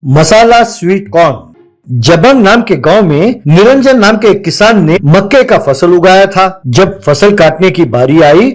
मसाला sweet corn. जबंग नाम के गांव में निरंजन नाम के एक किसान ने मक्के का फसल उगाया था। जब फसल काटने की बारी आई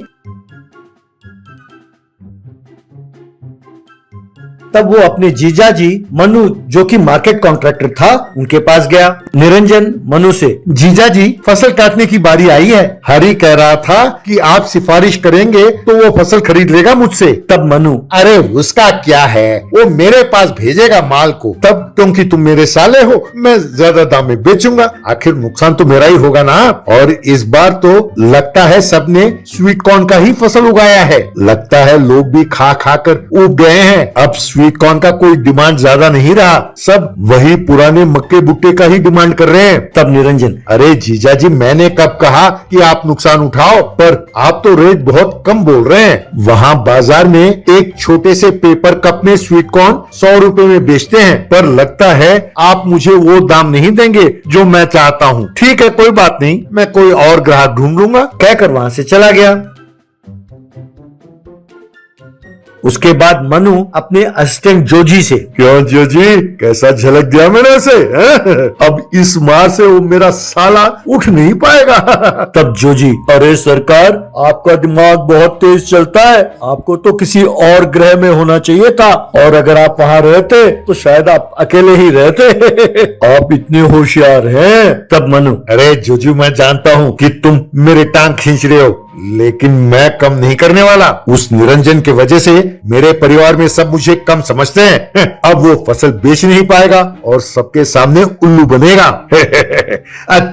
तब वो अपने जीजाजी मनु जो कि मार्केट कॉन्ट्रैक्टर था उनके पास गया। निरंजन मनु से, जीजाजी फसल काटने की बारी आई है। हरी कह रहा था कि आप सिफारिश करेंगे तो वो फसल खरीद लेगा मुझसे। तब मनु, अरे उसका क्या है, वो मेरे पास भेजेगा माल को। तब क्योंकि तुम मेरे साले हो मैं ज्यादा दाम में बेचूंगा, आखिर नुकसान तो मेरा ही होगा ना। और इस बार तो लगता है सबने स्वीट कॉर्न का ही फसल उगाया है। लगता है लोग भी खा खा कर ऊब गए हैं। अब स्वीट कॉर्न का कोई डिमांड ज्यादा नहीं रहा, सब वही पुराने मक्के भुट्टे का ही डिमांड कर रहे हैं। तब निरंजन, अरे जीजाजी मैंने कब कहा कि आप नुकसान उठाओ, पर आप तो रेट बहुत कम बोल रहे हैं। वहाँ बाजार में एक छोटे से पेपर कप में स्वीट कॉर्न 100 रुपए में बेचते हैं, पर लगता है आप मुझे वो दाम नहीं देंगे जो मैं चाहता हूँ। ठीक है कोई बात नहीं, मैं कोई और ग्राहक ढूंढ लूंगा, कहकर वहाँ से चला गया। उसके बाद मनु अपने असिस्टेंट जोजी से, क्यों जोजी कैसा झलक दिया मैंने उसे, अब इस मार से वो मेरा साला उठ नहीं पाएगा। तब जोजी, अरे सरकार आपका दिमाग बहुत तेज चलता है, आपको तो किसी और ग्रह में होना चाहिए था, और अगर आप वहाँ रहते तो शायद आप अकेले ही रहते। आप इतने होशियार हैं। तब मनु, अरे जोजी मैं जानता हूँ कि तुम मेरे टांग खींच रहे हो, लेकिन मैं कम नहीं करने वाला। उस निरंजन की वजह से मेरे परिवार में सब मुझे कम समझते हैं। अब वो फसल बेच नहीं पाएगा और सबके सामने उल्लू बनेगा।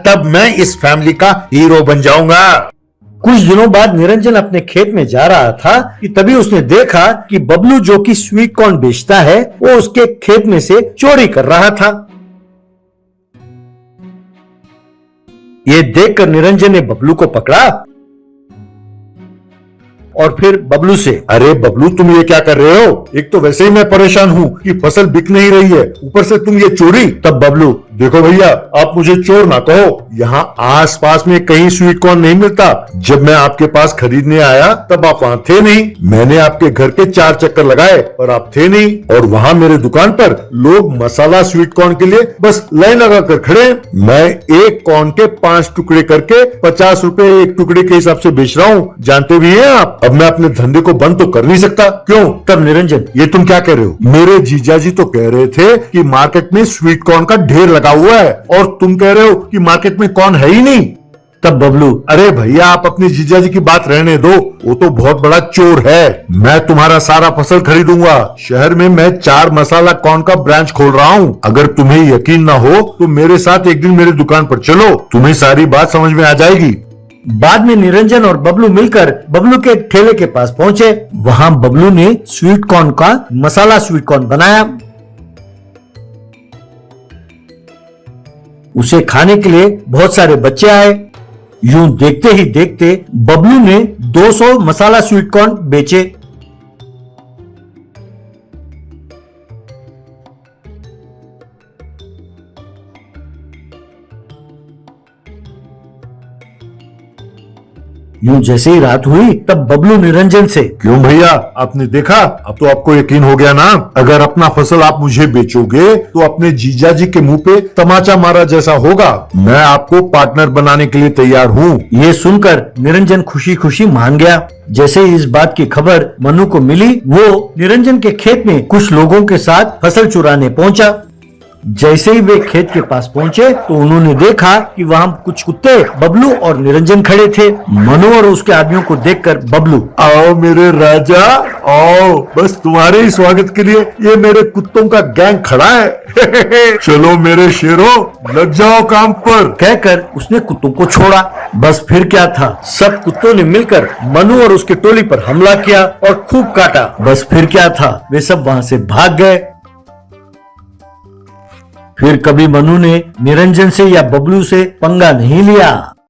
तब मैं इस फैमिली का हीरो बन जाऊंगा। कुछ दिनों बाद निरंजन अपने खेत में जा रहा था कि तभी उसने देखा कि बबलू जो कि स्वीट कॉर्न बेचता है वो उसके खेत में से चोरी कर रहा था। ये देखकर निरंजन ने बबलू को पकड़ा और फिर बबलू से, अरे बबलू तुम ये क्या कर रहे हो, एक तो वैसे ही मैं परेशान हूँ कि फसल बिक नहीं रही है, ऊपर से तुम ये चोरी। तब बबलू, देखो भैया आप मुझे चोर ना कहो, यहाँ आस पास में कहीं स्वीट कॉर्न नहीं मिलता। जब मैं आपके पास खरीदने आया तब आप वहाँ थे नहीं, मैंने आपके घर के 4 चक्कर लगाए पर आप थे नहीं, और वहाँ मेरे दुकान पर लोग मसाला स्वीट कॉर्न के लिए बस लाइन लगा कर खड़े। मैं एक कॉर्न के 5 टुकड़े करके 50 रुपए एक टुकड़े के हिसाब से बेच रहा हूँ, जानते भी हैं आप। अब मैं अपने धंधे को बंद तो कर नहीं सकता। क्यों? तब निरंजन, ये तुम क्या कह रहे हो, मेरे जीजाजी तो कह रहे थे कि मार्केट में स्वीट कॉर्न का ढेर लगा हुआ है और तुम कह रहे हो कि मार्केट में कॉर्न है ही नहीं। तब बबलू, अरे भैया आप अपनी जीजाजी की बात रहने दो, वो तो बहुत बड़ा चोर है। मैं तुम्हारा सारा फसल खरीदूंगा। शहर में मैं 4 मसाला कॉर्न का ब्रांच खोल रहा हूँ। अगर तुम्हें यकीन ना हो तो मेरे साथ एक दिन मेरी दुकान पर चलो, तुम्हें सारी बात समझ में आ जाएगी। बाद में निरंजन और बबलू मिलकर बबलू के ठेले के पास पहुंचे। वहां बबलू ने स्वीट कॉर्न का मसाला स्वीट कॉर्न बनाया। उसे खाने के लिए बहुत सारे बच्चे आए। यूं देखते ही देखते बबलू ने 200 मसाला स्वीट कॉर्न बेचे। यूं जैसे ही रात हुई तब बबलू निरंजन से, क्यों भैया आपने देखा, अब तो आपको यकीन हो गया ना, अगर अपना फसल आप मुझे बेचोगे तो अपने जीजाजी के मुंह पे तमाचा मारा जैसा होगा। मैं आपको पार्टनर बनाने के लिए तैयार हूँ। ये सुनकर निरंजन खुशी खुशी मान गया। जैसे ही इस बात की खबर मनु को मिली वो निरंजन के खेत में कुछ लोगों के साथ फसल चुराने पहुंचा। जैसे ही वे खेत के पास पहुंचे तो उन्होंने देखा कि वहाँ कुछ कुत्ते बबलू और निरंजन खड़े थे। मनु और उसके आदमियों को देखकर बबलू, आओ मेरे राजा आओ, बस तुम्हारे ही स्वागत के लिए ये मेरे कुत्तों का गैंग खड़ा है। चलो मेरे शेरों लग जाओ काम पर, कहकर उसने कुत्तों को छोड़ा। बस फिर क्या था, सब कुत्तों ने मिलकर मनु और उसकी टोली पर हमला किया और खूब काटा। बस फिर क्या था, वे सब वहाँ से भाग गए। फिर कभी मनु ने निरंजन से या बबलू से पंगा नहीं लिया।